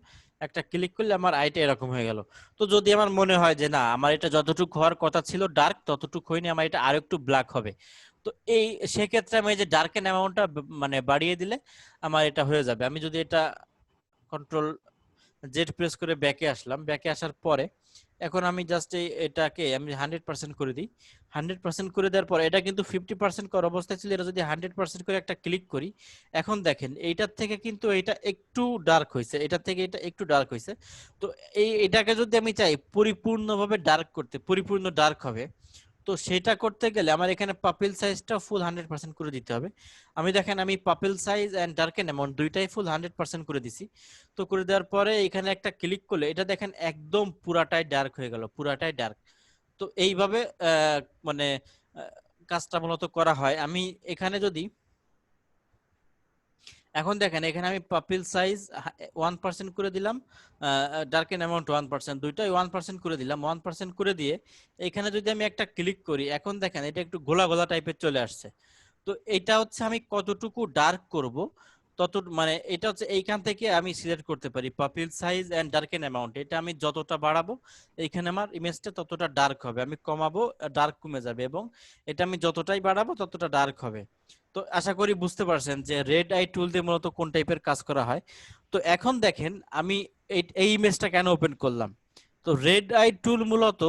Speaker 1: একটা ক্লিক করলে আমার আইটা এরকম হয়ে গেল। তো যদি আমার মনে হয় যে না, আমার এটা যতটুকু হওয়ার কথা ছিল ডার্ক, ততটুকু হয়নি, আমার এটা আরো একটু ব্ল্যাক হবে, তো এই সেক্ষেত্রে আমি এই যে ডার্কেন অ্যামাউন্টটা মানে বাড়িয়ে দিলে আমার এটা হয়ে যাবে। আমি যদি এটা কন্ট্রোল জেড প্রেস করে ব্যাকে আসলাম, ব্যাকে আসার পরে এখন আমি জাস্ট এটাকে আমি 100% করে দিই। 100% করে দেওয়ার পর এটা কিন্তু 50% করা অবস্থায় ছিল, এটা যদি 100% করে একটা ক্লিক করি, এখন দেখেন এইটার থেকে কিন্তু এটা একটু ডার্ক হয়েছে, এটা থেকে এটা একটু ডার্ক হয়েছে। তো এটাকে যদি আমি চাই পরিপূর্ণভাবে ডার্ক করতে, পরিপূর্ণ ডার্ক হবে, তো সেটা করতে গেলে আমার এখানে পাপিল সাইজটা ফুল 100% করে দিতে হবে। আমি দেখেন আমি পাপিল সাইজ এন্ড ডার্কেন অ্যামাউন্ট দুইটাই ফুল 100% করে দিছি। তো করে দেওয়ার পরে এখানে একটা ক্লিক করলে এটা দেখেন একদম পুরাটাই ডার্ক হয়ে গেল, পুরাটাই ডার্ক। তো এইভাবে মানে আহ, কাজটা মূলত করা হয়। আমি এখানে যদি এখন দেখেন এখানে আমি পাপিল সাইজ 1% করে দিলাম, ডার্কেন অ্যামাউন্ট 1%, দুইটাই 1% করে দিলাম। 1% করে দিয়ে এখানে যদি আমি একটা ক্লিক করি, এখন দেখেন এটা একটু গোলা গোলা টাইপের চলে আসছে। তো এটা হচ্ছে আমি কতটুকু ডার্ক করব, তত মানে এটা হচ্ছে এইখান থেকে আমি সিলেক্ট করতে পারি পাপিল সাইজ এন্ড ডার্কেন অ্যামাউন্ট। এটা আমি যতটা বাড়াবো এইখানে আমার ইমেজটা ততটা ডার্ক হবে, আমি কমাবো ডার্ক কমে যাবে, এবং এটা আমি যতটাই বাড়াবো ততটা ডার্ক হবে। তো আশা করি বুঝতে পারছেন যে রেড আই টুল দিয়ে মূলত কোন টাইপের কাজ করা হয়। তো এখন দেখেন আমি এই ইমেজটা কেন ওপেন করলাম। তো রেড আই টুল মূলত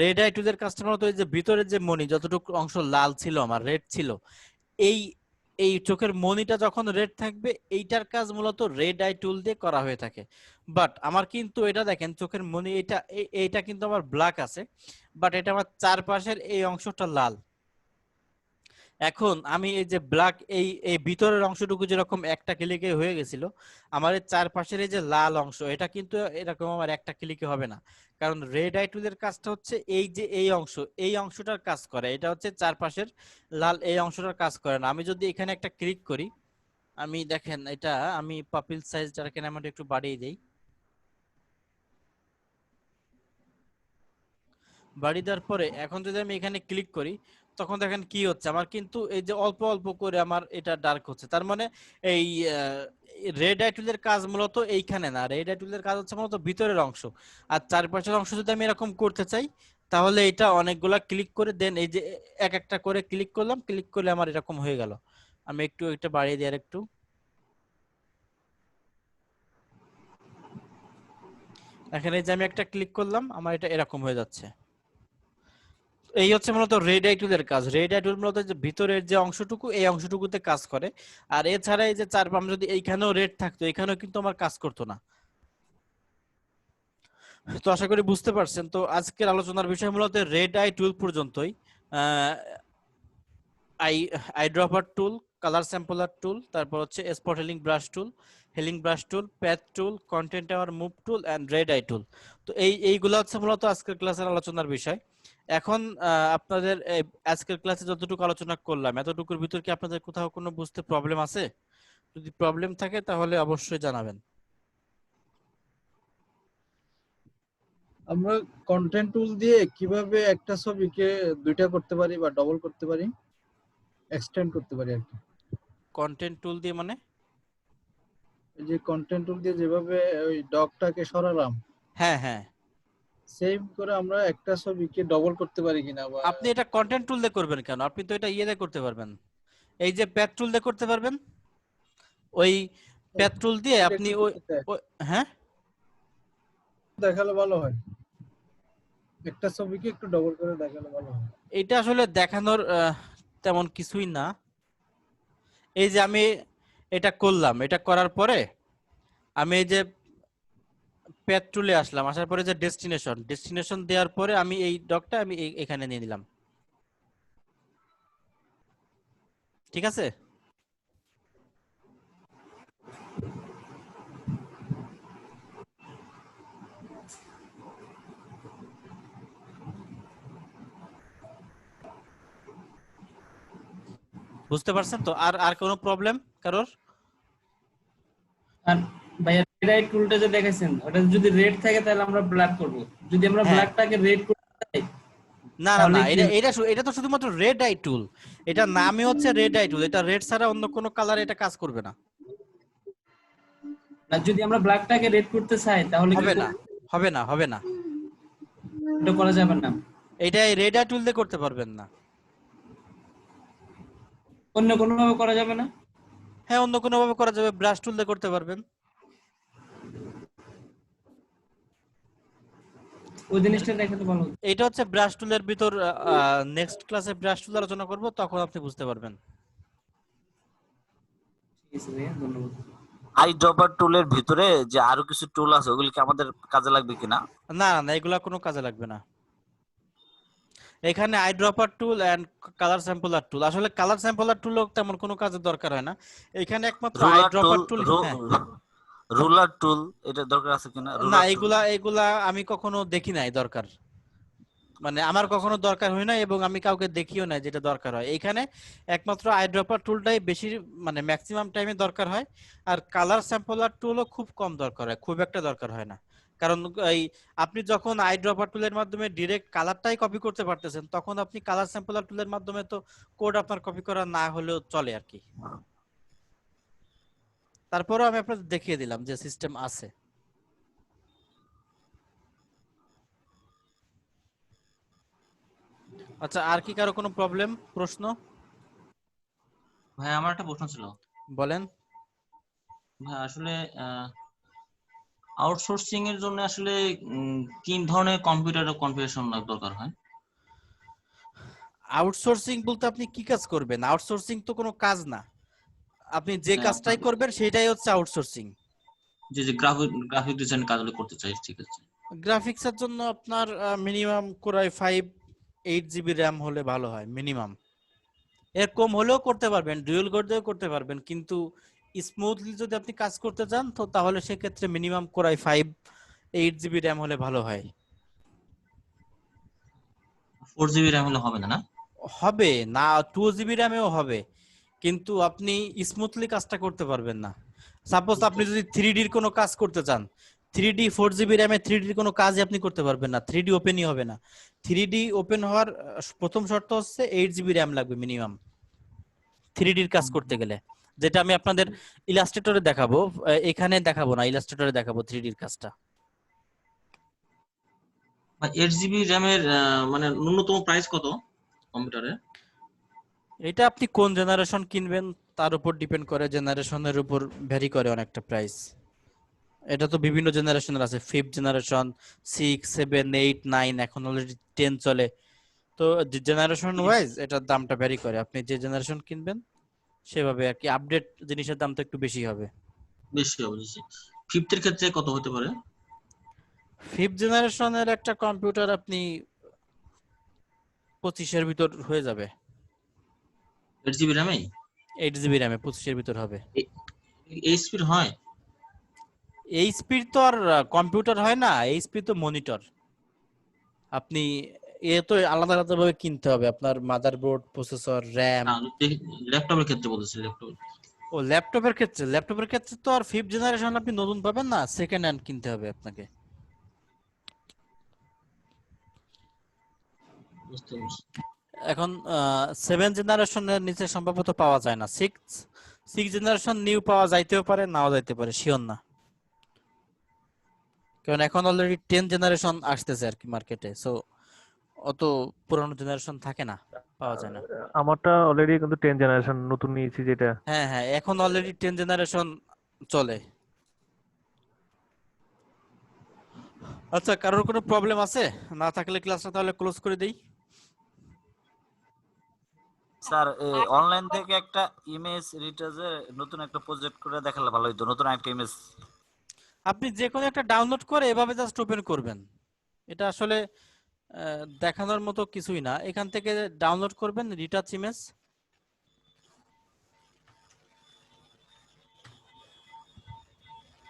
Speaker 1: রেড আই টুলের কাজটা মূলত এই যে ভিতরের যে মনি যতটুকু অংশ লাল ছিল আমার রেড ছিল, এই এই চোখের মনিটা যখন রেড থাকবে এইটার কাজ মূলত রেড আই টুল দিয়ে করা হয়ে থাকে। বাট আমার কিন্তু এটা দেখেন চোখের মনি এইটা কিন্তু আমার ব্ল্যাক আছে, বাট এটা আমার চারপাশের এই অংশটা লাল। এখন আমি এই যে ব্ল্যাক এই এই ভিতরের অংশটুকু যেরকম একটা ক্লিকে হয়ে গেছিল, আমার এই চারপাশের এই যে লাল অংশ এটা কিন্তু এরকম আমার একটা ক্লিকে হবে না। কারণ রেড আই টুলের কাজটা হচ্ছে এই যে এই অংশটার কাজ করে, এটা হচ্ছে চারপাশের লাল এই অংশটার কাজ করে না। আমি যদি এখানে একটা ক্লিক করি, আমি দেখেন এটা আমি পাপিল সাইজটাকে আমি একটু বাড়িয়ে দেই, বাড়ি দেওয়ার পরে এখন যদি আমি এখানে ক্লিক করি, তখন দেখেন কি হচ্ছে আমার কিন্তু এই যে অল্প অল্প করে আমার এটা ডার্ক হচ্ছে। তার মানে এই রেড আই টুলের কাজ মূলত এইখানে না, রেড আই টুলের কাজ হচ্ছে মূলত ভিতরের অংশ। আর চারপাশের অংশ যদি আমি এরকম করতে চাই, তাহলে এটা অনেকগুলা ক্লিক করে দেন এই যে এক একটা করে ক্লিক করলাম, ক্লিক করলে আমার এরকম হয়ে গেল। আমি একটু এটা বাড়িয়ে দিই আর একটু, এখানে যে আমি একটা ক্লিক করলাম আমার এটা এরকম হয়ে যাচ্ছে। এই হচ্ছে মূলত রেড আই টুলের কাজ। রেড আই টুল মূলত যে ভিতরের যে অংশটুকু এই অংশটুকুতে কাজ করে। আর এছাড়া এই যে চারপাম যদি এইখানেও রেড থাকতো এখানেও কিন্তু আমার কাজ করতো না। তো আশা করি বুঝতে পারছেন। তো আজকের আলোচনার বিষয় মূলত রেড আই টুল পর্যন্তই। Ah, eye eyedropper tool, colour sampler tool, তারপর হচ্ছে spot healing brush tool, path tool, content aware move tool and red eye tool. তো এইগুলো হচ্ছে মূলত আজকের ক্লাসের আলোচনার বিষয়। এখন আপনাদের আজকের ক্লাসে যতটুকু আলোচনা করলাম এতটুকুর ভিতর কি আপনাদের কোথাও কোনো বুঝতে প্রবলেম আছে? যদি প্রবলেম থাকে তাহলে অবশ্যই জানাবেন।
Speaker 3: আমরা কন্টেন্ট টুল দিয়ে কিভাবে একটা ছবিকে দুইটা করতে পারি বা ডবল করতে পারি, এক্সটেন্ড করতে পারি আর কি।
Speaker 1: কন্টেন্ট টুল দিয়ে মানে?
Speaker 3: এই যে কন্টেন্ট টুল দিয়ে যেভাবে ওই ডগটাকে সরালাম,
Speaker 1: হ্যাঁ হ্যাঁ,
Speaker 3: সেম করে আমরা একটা ছবিকে ডবল করতে পারি কিনা বা
Speaker 1: আপনি এটা কন্টেন্ট টুল দিয়ে করবেন কেন? আপনি তো এটা ইয়ে দিয়ে করতে পারবেন, এই যে প্যাথ টুল দিয়ে করতে পারবেন। ওই প্যাথ টুল দিয়ে
Speaker 3: এটা
Speaker 1: আপনি
Speaker 3: একটু
Speaker 1: ওই
Speaker 3: দেখতে চাই।
Speaker 1: হ্যাঁ,
Speaker 3: দেখালে ভালো হয়, একটা ছবিকে একটু ডবল করে দেখালে ভালো হয়।
Speaker 1: এটা আসলে দেখানোর তেমন কিছুই না। এই যে আমি এটা করলাম, এটা করার পরে আমি এই যে প্যাথ টুলে আসলাম, আসার পরে যে ডেস্টিনেশন দেওয়ার পরে আমি এই ডকটা আমি এখানে নিয়ে নিলাম, ঠিক আছে? বুঝতে পারছেন তো? আর আর কোনো প্রবলেম কারোর?
Speaker 4: আর ভাইয়া রেড টুলটা যে দেখাইছেন ওটা যদি রেড থাকে তাহলে আমরা ব্ল্যাক করব, যদি আমরা
Speaker 1: হ্যাঁ,
Speaker 4: ব্ল্যাকটাকে রেড করতে চাই
Speaker 1: না না
Speaker 4: তাহলে
Speaker 1: না,
Speaker 4: কি
Speaker 1: এটা এটা এটা তো শুধুমাত্র রেড আই টুল। এটা নামই হচ্ছে রেড আই টুল, এটা রেড ছাড়া অন্য কোনো কালার এটা কাজ করবে না।
Speaker 4: না, যদি আমরা ব্ল্যাকটাকে রেড করতে চাই তাহলে কি
Speaker 1: হবে না, হবে না, হবে না,
Speaker 4: এটা করা যাবে না?
Speaker 1: এটা রেড আই টুল দিয়ে করতে পারবেন না।
Speaker 4: অন্য কোনো ভাবে করা যাবে না?
Speaker 1: হ্যাঁ, অন্য কোনো ভাবে করা যাবে, ব্রাশ টুল দিয়ে করতে পারবেন।
Speaker 4: ওই জিনিসটা দেখাতে ভালো হতো।
Speaker 1: এটা হচ্ছে ব্রাশ টুলের ভিতর, নেক্সট ক্লাসে ব্রাশ টুল আলোচনা করব, তখন আপনি বুঝতে পারবেন।
Speaker 4: ঠিক আছে ভাইয়া, ধন্যবাদ।
Speaker 5: আই ড্রপার টুলের ভিতরে যে আরো কিছু টুল আছে ওগুলি কি আমাদের কাজে লাগবে কিনা?
Speaker 1: না না না, এগুলা কোনো কাজে লাগবে না। এখানে eyedropper tool and colour sampler tool, আসলে কালার স্যাম্পলার টুলও তেমন কোনো কাজের দরকার হয় না, এখানে একমাত্র আই
Speaker 5: রুলার
Speaker 1: ড্রপার
Speaker 5: টুল,
Speaker 1: টুল। হ্যাঁ,
Speaker 5: রুলার টুল এটা দরকার আছে কিনা?
Speaker 1: না
Speaker 5: রুলার টুল
Speaker 1: এগুলা এগুলা আমি কখনো দেখি নাই দরকার, মানে আমার
Speaker 5: আচ্ছা
Speaker 1: কখনো দরকার হয় না এবং আমি কাউকে দেখিও না যেটা দরকার হয়। এখানে একমাত্র আই ড্রপার টুলটাই বেশি, মানে ম্যাক্সিমাম টাইমে দরকার হয়। আর কালার স্যাম্পলার টুলও খুব কম দরকার হয়, খুব একটা দরকার হয় না। কারণ এই আপনি যখন আই ড্রপার টুলের মাধ্যমে ডিরেক্ট কালারটাই কপি করতে পারতেছেন, তখন আপনি কালার স্যাম্পলার টুলের মাধ্যমে তো কোড আপনার কপি করা না হলেও চলে আর কি। তারপরেও আমি আপনাদের দেখিয়ে দিলাম যে সিস্টেম আছে। আচ্ছা, আর কি কারো কোনো প্রবলেম, প্রশ্ন?
Speaker 6: ভাই আমার একটা প্রশ্ন ছিল।
Speaker 1: বলেন।
Speaker 6: ভাই আসলে আউটসোর্সিং এর জন্য আসলে কি ধরনের কম্পিউটারের কনফিগারেশন দরকার হয়?
Speaker 1: আউটসোর্সিং বলতে আপনি কি কাজ করবেন? আউটসোর্সিং তো কোনো কাজ না, আপনি যে
Speaker 6: হ্যাঁ,
Speaker 1: কাজটাই করবেন সেটাই হচ্ছে আউটসোর্সিং।
Speaker 6: যে গ্রাফিক ডিজাইন কাজগুলো করতে চাই, ঠিক আছে।
Speaker 1: গ্রাফিক্সের জন্য আপনার মিনিমাম কোরাই 8 GB র্যাম হলে ভালো হয় মিনিমাম। এর কম হলেও করতে পারবেন, ডুয়াল কোর দিয়েও করতে পারবেন, কিন্তু স্মুথলি যদি আপনি কাজ করতে চান তো তাহলে সেক্ষেত্রে মিনিমাম কোরাই 8 GB র্যাম হলে ভালো হয়।
Speaker 6: 4 GB র্যাম হলে হবে না, না?
Speaker 1: হবে না, 2 GB র্যামেও হবে, কিন্তু আপনি স্মুথলি কাজটা করতে পারবেন না। সাপোজ আপনি যদি 3Dর কোনো কাজ করতে চান, 3D 4 GB র্যামে 3Dর কোনো কাজই আপনি করতে পারবেন না, 3D ওপেনই হবে না। 3D ওপেন হওয়ার প্রথম শর্ত হচ্ছে 8 GB র্যাম লাগবে মিনিমাম 3Dর কাজ করতে গেলে, যেটা আমি আপনাদের ইলাস্ট্রেটরে দেখাবো, এখানে দেখাবো না, ইলাস্ট্রেটরে দেখাবো 3Dর কাজটা।
Speaker 6: 8 GB র্যামের মানে ন্যূনতম প্রাইস কত কম্পিউটারে?
Speaker 1: এটা আপনি কোন জেনারেশন কিনবেন তার উপর ডিপেন্ড করে, জেনারেশনের উপর ভ্যারি করে অনেকটা প্রাইস। এটা তো বিভিন্ন জেনারেশনের আছে, 5th জেনারেশন, 6, 7, 8, 9, এখন অলরেডি 10 চলে। তো জেনারেশন ওয়াইজ এটার দামটা ভ্যারি করে, আপনি যে জেনারেশন কিনবেন সেভাবে আর কি। আপডেট জিনিসের দাম তো একটু বেশি হবে।
Speaker 6: বেশি হবে, বেশি। ফিফথের ক্ষেত্রে কত হতে পারে?
Speaker 1: 5th জেনারেশনের একটা কম্পিউটার আপনি 25-এর ভিতর হয়ে যাবে।
Speaker 6: 8 GB র্যামে
Speaker 1: 8 GB র্যামে 25-এর ভিতর হবে।
Speaker 6: এই স্পিড হয়?
Speaker 1: এই স্পিড তো আর কম্পিউটার হয় না, এই স্পিড তো মনিটর। আপনি এ তো আলাদা আলাদা ভাবে কিনতে হবে, আপনার মাদারবোর্ড, প্রসেসর, র্যাম।
Speaker 6: ল্যাপটপের ক্ষেত্রে বলতেছি, ল্যাপটপ।
Speaker 1: ও ল্যাপটপের ক্ষেত্রে তো আর 5th জেনারেশন আপনি নতুন পাবেন না, সেকেন্ড হ্যান্ড কিনতে হবে আপনাকে।
Speaker 6: বুঝতে পারছি।
Speaker 1: এখন 7th জেনারেশনের নিচে সম্ভবত পাওয়া যায় না, 6 জেনারেশন নিউ পাওয়া যাইতেও পারে, নাও যাইতে পারে, শিওর না। কারণ এখন অলরেডি 10 জেনারেশন আসতেছে আর কি মার্কেটে, সো অত পুরনো জেনারেশন থাকে না, পাওয়া যায় না।
Speaker 7: আমারটা অলরেডি কিন্তু 10 জেনারেশন নতুন নিয়েছি যেটা।
Speaker 1: হ্যাঁ হ্যাঁ, এখন অলরেডি 10 জেনারেশন চলে। আচ্ছা, কারোর কোনো প্রবলেম আছে? না থাকলে ক্লাসটা তাহলে ক্লোজ করে দেই।
Speaker 5: স্যার অনলাইন থেকে একটা ইমেজ রিটাজে নতুন একটা প্রজেক্ট করে দেখালে ভালো হতো, নতুন একটা ইমেজ।
Speaker 1: আপনি যে কোনো একটা ডাউনলোড করে এভাবে জাস্ট ওপেন করবেন, এটা আসলে দেখানোর মতো কিছুই না। এখান থেকে ডাউনলোড করবেন রিটাচ ইমেজ,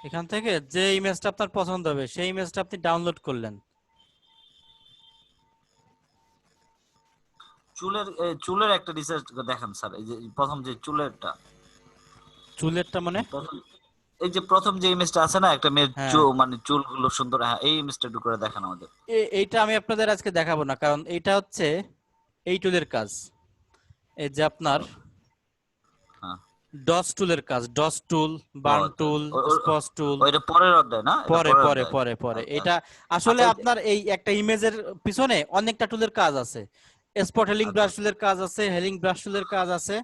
Speaker 1: এখান থেকে যে ইমেজটা আপনার পছন্দ হবে সেই ইমেজটা আপনি ডাউনলোড করলেন।
Speaker 5: চুলের একটা রিসার্চ দেখান স্যার, এই যে প্রথম যে চুলেরটা,
Speaker 1: চুলেরটা মানে?
Speaker 5: এই যে প্রথম যে ইমেজটা আছে না একটা মেয়ের
Speaker 1: হ্যাঁ,
Speaker 5: মানে চুলগুলো সুন্দর, হ্যাঁ এই ইমেজটা একটু করে দেখান আমাদের।
Speaker 1: এইটা আমি আপনাদের আজকে দেখাবো না, কারণ এইটা হচ্ছে এই টুলের কাজ। এই যে আপনার
Speaker 5: হ্যাঁ
Speaker 1: ডস টুলের কাজ, ডস টুল, বার্ন টুল, স্পস টুল,
Speaker 5: ওইটা পরের অধ্যায় না? এটা
Speaker 1: পরে
Speaker 5: পরের
Speaker 1: পরে
Speaker 5: অধ্যায়।
Speaker 1: পরে পরে
Speaker 5: আচ্ছা।
Speaker 1: এটা আসলে
Speaker 5: আচ্ছা,
Speaker 1: আপনার এই একটা ইমেজের পিছনে অনেকটা টুলের কাজ আছে। স্পট হেলিং
Speaker 5: আচ্ছা,
Speaker 1: ব্রাশ টুলের কাজ আছে, হেলিং ব্রাশ টুলের কাজ আছে,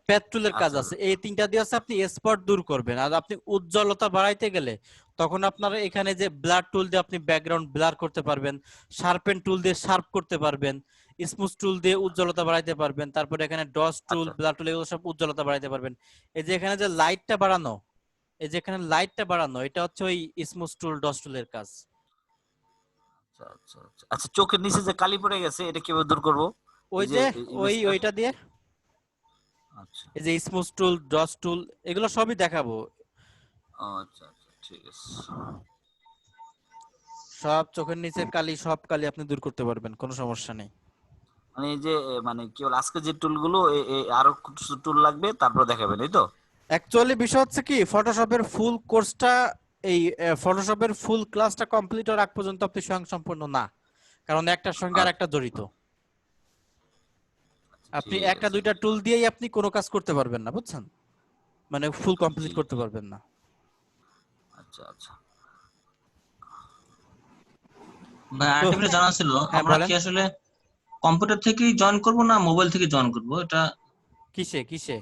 Speaker 1: প্যাথ টুলের কাজ
Speaker 5: আচ্ছা,
Speaker 1: আছে। এই তিনটা দিয়ে আছে আপনি স্পট দূর করবেন। আর আপনি উজ্জ্বলতা বাড়াইতে গেলে তখন আপনার এখানে যে ব্লার টুল দিয়ে আপনি ব্যাকগ্রাউন্ড ব্লার করতে পারবেন, শার্পেন টুল দিয়ে শার্প করতে পারবেন, স্মুথ টুল দিয়ে উজ্জ্বলতা বাড়াইতে পারবেন, তারপরে এখানে ডস টুল,
Speaker 5: আচ্ছা,
Speaker 1: ব্লার টুল এগুলো সব উজ্জ্বলতা বাড়াইতে পারবেন। এই যে এখানে যে লাইটটা বাড়ানো, এই যে এখানে লাইটটা বাড়ানো, এটা হচ্ছে ওই স্মুথ টুল, ডস টুলের কাজ।
Speaker 5: আচ্ছা আচ্ছা আচ্ছা আচ্ছা, চোখের নিচে যে কালি পড়ে গেছে এটা কিভাবে দূর করব?
Speaker 1: ওই
Speaker 5: এই
Speaker 1: যে
Speaker 5: ইমেজটা।
Speaker 1: ওইটা দিয়ে,
Speaker 5: আচ্ছা
Speaker 1: এই যে স্মুথ টুল, ডস টুল, এগুলো সবই দেখাবো।
Speaker 5: ও আচ্ছা আচ্ছা ঠিক আছে।
Speaker 1: সব চোখের নিচের কালি, সব কালি আপনি দূর করতে পারবেন, কোনো সমস্যা নেই।
Speaker 5: মানে এই যে মানে কি বল, আজকে যে টুলগুলো আরো কিছু টুল লাগবে তারপর দেখাবেন, এই তো?
Speaker 1: অ্যাকচুয়ালি বিষয় হচ্ছে কি, ফটোশপের ফুল কোর্সটা, এই ফটোশপের ফুল ক্লাসটা কমপ্লিট হওয়ার আগ পর্যন্ত আপনি স্বয়ংসম্পূর্ণ না, কারণ একটার সঙ্গে আর একটা জড়িত। আপনি
Speaker 5: ঠিক
Speaker 1: একটা
Speaker 5: আছে।
Speaker 1: দুইটা টুল দিয়েই আপনি কোনো কাজ করতে পারবেন না, বুঝছেন? মানে ফুল কমপ্লিট
Speaker 5: ঠিক
Speaker 1: করতে পারবেন না।
Speaker 5: আচ্ছা আচ্ছা।
Speaker 6: ভাই
Speaker 1: তো
Speaker 6: আরেকটা বিষয় জানা ছিল,
Speaker 1: হ্যাঁ
Speaker 6: আমরা
Speaker 1: বলেন,
Speaker 6: কি আসলে কম্পিউটার থেকেই জয়েন করব না মোবাইল থেকে জয়েন করব? এটা
Speaker 1: কিসে কিসে?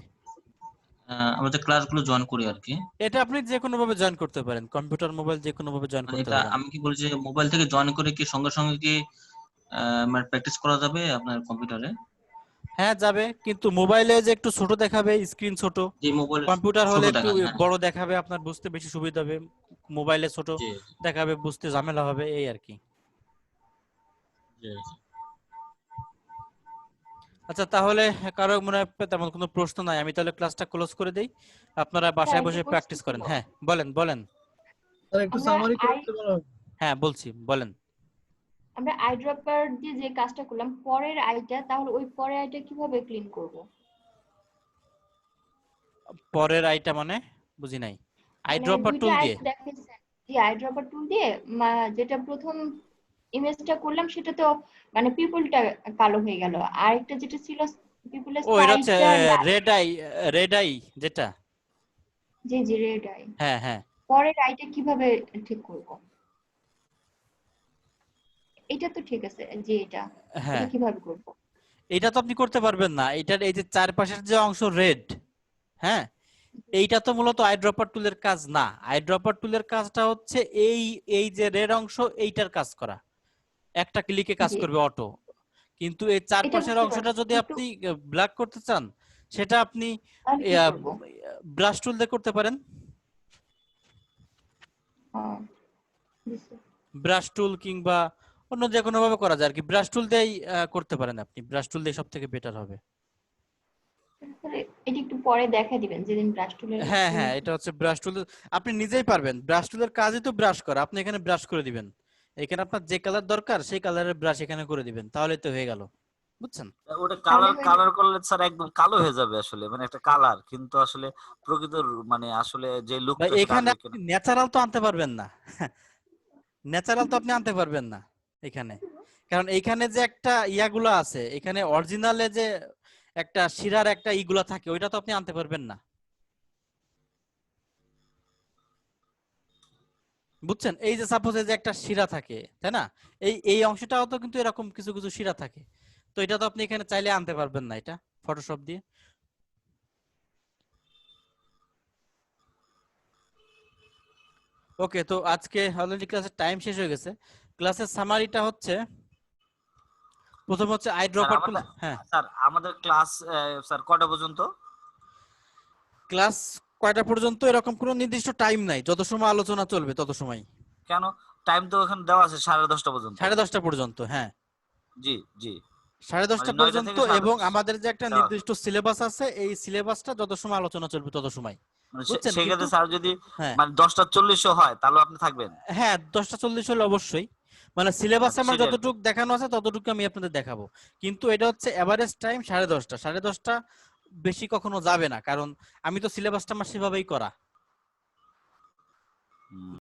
Speaker 6: আমরা যে ক্লাসগুলো জয়েন করি আর কি,
Speaker 1: এটা আপনি যে কোনো ভাবে জয়েন করতে পারেন, কম্পিউটার মোবাইল যে কোনো ভাবে জয়েন
Speaker 6: মানে
Speaker 1: করতে
Speaker 6: এটা
Speaker 1: পারেন।
Speaker 6: আমি কি বলি যে মোবাইল থেকে জয়েন করে কি সঙ্গে সঙ্গে কি মানে প্র্যাকটিস করা যাবে আপনার কম্পিউটারে?
Speaker 1: হ্যাঁ যাবে, কিন্তু মোবাইলে যে একটু ছোট দেখাবে, স্ক্রিন ছোট,
Speaker 6: যে মোবাইল
Speaker 1: কম্পিউটার
Speaker 6: ছোট
Speaker 1: হলে একটু
Speaker 6: দেখায়, হ্যাঁ।
Speaker 1: বড় দেখাবে, আপনার বুঝতে বেশি সুবিধা হবে। মোবাইলে ছোট
Speaker 6: জি
Speaker 1: দেখাবে, বুঝতে ঝামেলা হবে, এই আর কি।
Speaker 6: জি জি।
Speaker 1: আচ্ছা তাহলে কারো মনে হয় তেমন কোনো প্রশ্ন নাই, আমি তাহলে ক্লাসটা ক্লোজ করে দেই, আপনারা বাসায়
Speaker 8: একটা
Speaker 1: বসে
Speaker 8: প্রশ্ন
Speaker 1: প্র্যাকটিস করেন।
Speaker 8: ছিল।
Speaker 1: হ্যাঁ বলেন বলেন।
Speaker 3: স্যার একটু
Speaker 8: আমরা
Speaker 3: সামারি করে
Speaker 8: আই
Speaker 3: দিতে পারো?
Speaker 1: হ্যাঁ বলছি, বলেন।
Speaker 8: আমরা আইড্রপার দিয়ে যে কাজটা করলাম, পরের আইটা, তাহলে ওই পরের আইটা কিভাবে ক্লিন করব?
Speaker 1: পরের আইটা মানে বুঝি নাই। আই
Speaker 8: মানে
Speaker 1: ড্রপার
Speaker 8: দুইটা
Speaker 1: টুল
Speaker 8: আই
Speaker 1: দিয়ে?
Speaker 8: দেখাইছেন, জি আইড্রপার টুল দিয়ে যেটা প্রথম ইমেজটা করলাম সেটা তো মানে পিপলটা কালো হয়ে গেল, আর একটা যেটা ছিল পিপলের
Speaker 1: ও এটা হচ্ছে
Speaker 8: সাইডটা লাল।
Speaker 1: রেড আই, রেড আই যেটা।
Speaker 8: জি জি রেড আই।
Speaker 1: হ্যাঁ হ্যাঁ
Speaker 8: পরের আইটা কিভাবে ঠিক করব? এটা তো ঠিক আছে, জি এটা
Speaker 1: হ্যাঁ,
Speaker 8: কিভাবে করব?
Speaker 1: এটা তো আপনি করতে পারবেন না, এটার এই যে চারপাশের যে অংশ রেড, হ্যাঁ, এইটা তো মূলত আইড্রপার টুলের কাজ না। আইড্রপার টুলের কাজটা হচ্ছে এই এই যে রেড অংশ, এইটার কাজ করা, একটা ক্লিকে কাজ
Speaker 8: জি
Speaker 1: করবে অটো। কিন্তু এই
Speaker 8: এটা
Speaker 1: চারপাশের
Speaker 8: বুঝতে
Speaker 1: অংশটা
Speaker 8: পারছি,
Speaker 1: যদি
Speaker 8: কিন্তু
Speaker 1: আপনি ব্ল্যাক করতে চান, সেটা আপনি
Speaker 8: তাহলে কি করব?
Speaker 1: ব্রাশ টুল দিয়ে করতে পারেন।
Speaker 8: বুঝছি।
Speaker 1: ব্রাশ টুল কিংবা অন্য যে কোনো ভাবে করা যায় আর কি, ব্রাশ টুল দিয়েই করতে পারেন আপনি, ব্রাশ টুল দিয়ে সব থেকে বেটার হবে।
Speaker 8: তাহলে এটা একটু পরে দেখা দিবেন যেদিন ব্রাশ টুলের
Speaker 1: হ্যাঁ হ্যাঁ, এটা হচ্ছে ব্রাশ টুল, আপনি নিজেই পারবেন। ব্রাশ টুলের কাজই তো ব্রাশ করা, আপনি এখানে ব্রাশ করে দিবেন, এখানে আপনার যে কালার দরকার সেই কালারের ব্রাশ এখানে করে দিবেন, তাহলে তো হয়ে গেল, বুঝছেন?
Speaker 5: ওটা
Speaker 8: তাহলে
Speaker 5: কালার
Speaker 8: হয়ে
Speaker 5: কালার করলে স্যার একদম কালো হয়ে যাবে আসলে, মানে একটা কালার, কিন্তু আসলে প্রকৃত মানে আসলে যে
Speaker 1: ভাই
Speaker 5: লুকটা সেটা
Speaker 1: এখানে
Speaker 5: আসবে
Speaker 1: আপনি
Speaker 5: কিনা।
Speaker 1: ন্যাচারাল তো আনতে পারবেন না, ন্যাচারাল তো আপনি আনতে পারবেন না এখানে, কারণ এইখানে যে একটা ইয়াগুলো আছে, এখানে অরিজিনালে যে একটা শিরার একটা ইগুলা থাকে, ওইটা তো আপনি আনতে পারবেন না, বুঝছেন? এই যে সাপোজ এই যে একটা শিরা থাকে, তাই না? এই এই অংশটাও তো কিন্তু এরকম কিছু কিছু শিরা থাকে, তো এটা তো আপনি এখানে চাইলে আনতে পারবেন না, এটা ফটোশপ দিয়ে। ওকে, তো আজকে অলরেডি ক্লাসের টাইম শেষ হয়ে গেছে। ক্লাসের সামারিটা হচ্ছে, প্রথম হচ্ছে আই
Speaker 5: স্যার
Speaker 1: ড্রপার টুল।
Speaker 5: আমাদের
Speaker 1: হ্যাঁ,
Speaker 5: স্যার আমাদের ক্লাস স্যার কটা পর্যন্ত?
Speaker 1: ক্লাস কয়টা পর্যন্ত এরকম কোনো নির্দিষ্ট টাইম নাই, যত সময় আলোচনা চলবে তত সময়।
Speaker 5: কেন, টাইম তো ওখানে দেওয়া আছে 10:30 পর্যন্ত।
Speaker 1: 10:30 পর্যন্ত, হ্যাঁ
Speaker 5: জি জি,
Speaker 1: 10:30
Speaker 5: মানে 9টা
Speaker 1: পর্যন্ত,
Speaker 5: থেকে 10:30
Speaker 1: এবং আমাদের যে একটা
Speaker 5: দেওয়া আছে।
Speaker 1: নির্দিষ্ট সিলেবাস আছে, এই সিলেবাসটা যত সময় আলোচনা চলবে তত সময়,
Speaker 5: মানে
Speaker 1: বুঝছেন? কিন্তু
Speaker 5: সেক্ষেত্রে স্যার যদি
Speaker 1: হ্যাঁ
Speaker 5: মানে 10:40 হয় তাহলে আপনি থাকবেন?
Speaker 1: হ্যাঁ, 10:40 হলে অবশ্যই, মানে সিলেবাসে
Speaker 5: আচ্ছা
Speaker 1: আমার
Speaker 5: সেটাই আর কি।
Speaker 1: যতটুকু দেখানো আছে ততটুকু আমি আপনাদের দেখাবো, কিন্তু এটা হচ্ছে এভারেজ টাইম 10:30, 10:30 বেশি কখনো যাবে না, কারণ আমি তো সিলেবাসটা আমার সেভাবেই করা।
Speaker 5: হুম।